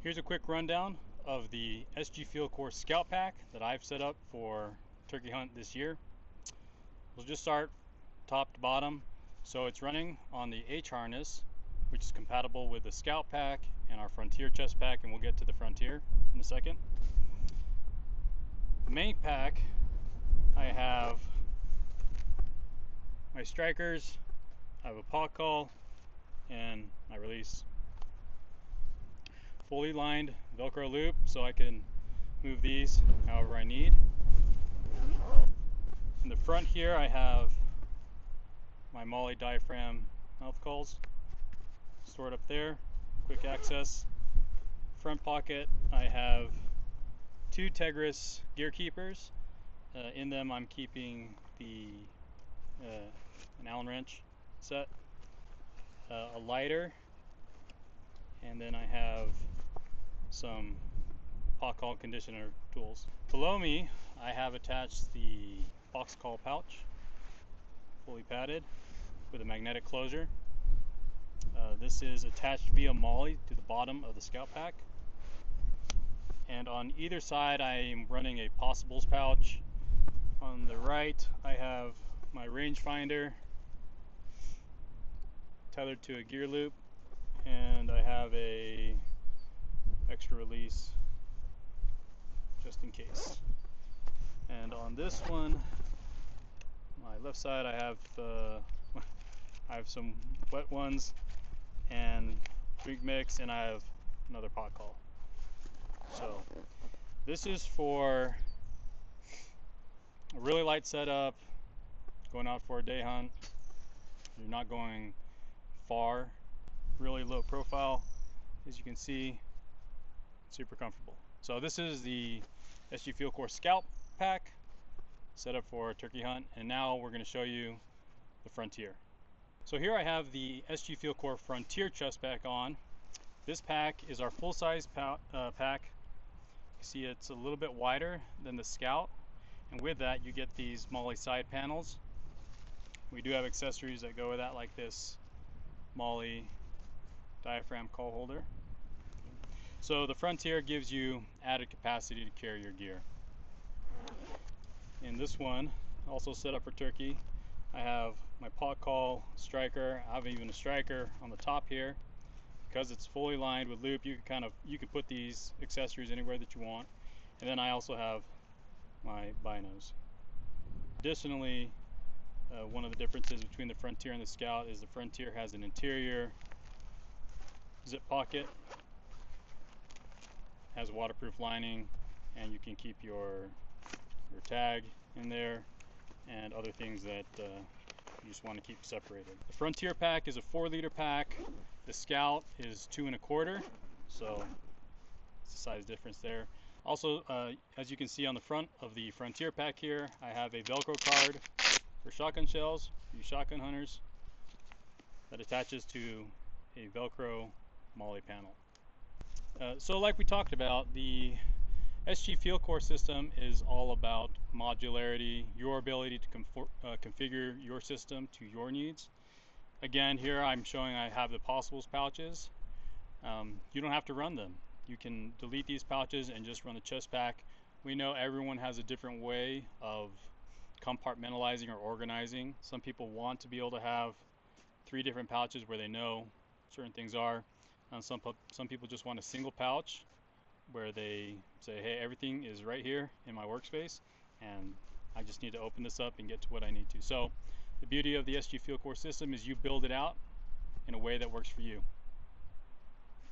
Here's a quick rundown of the SG-Fieldcore Scout Pack that I've set up for turkey hunt this year. We'll just start top to bottom. So it's running on the H harness, which is compatible with the Scout Pack and our Frontier chest pack, and we'll get to the Frontier in a second. The main pack, I have my strikers, I have a paw call, and my release. Fully lined Velcro loop so I can move these however I need. In the front here I have my MOLLE diaphragm mouth calls stored up there, quick access. Front pocket I have two Tegris gear keepers. In them I'm keeping an Allen wrench set, a lighter, and then I have some paw call conditioner tools. Below me I have attached the box call pouch, fully padded with a magnetic closure. This is attached via MOLLE to the bottom of the Scout Pack, and on either side I am running a possibles pouch. On the right I have my rangefinder tethered to a gear loop, and I have a extra release just in case. And on this one, my left side, I have some wet ones and drink mix, and I have another pot call. So this is for a really light setup, going out for a day hunt. You're not going far, really low profile, as you can see. Super comfortable. So this is the SG-Fieldcore Scout Pack set up for a turkey hunt, and now we're going to show you the Frontier. So here I have the SG-Fieldcore Frontier chest pack on. This pack is our full-size pack. You see it's a little bit wider than the Scout, and with that you get these MOLLE side panels. We do have accessories that go with that, like this MOLLE diaphragm call holder. So the Frontier gives you added capacity to carry your gear. In this one, also set up for turkey, I have my paw call striker. I have even a striker on the top here. Because it's fully lined with loop, you can put these accessories anywhere that you want. And then I also have my binos. Additionally, one of the differences between the Frontier and the Scout is the Frontier has an interior zip pocket, has a waterproof lining, and you can keep your tag in there and other things that you just want to keep separated. The Frontier pack is a 4-liter pack. The Scout is 2 1/4, so it's a size difference there. Also, as you can see on the front of the Frontier pack here, I have a Velcro card for shotgun shells, for you shotgun hunters, that attaches to a Velcro MOLLE panel. So like we talked about, the SG-Fieldcore system is all about modularity, your ability to configure your system to your needs. Again, here I'm showing I have the possibles pouches. You don't have to run them. You can delete these pouches and just run the chest pack. We know everyone has a different way of compartmentalizing or organizing. Some people want to be able to have 3 different pouches where they know certain things are. Some people just want a single pouch where they say, hey, everything is right here in my workspace, and I just need to open this up and get to what I need to. So the beauty of the SG-Fieldcore system is you build it out in a way that works for you.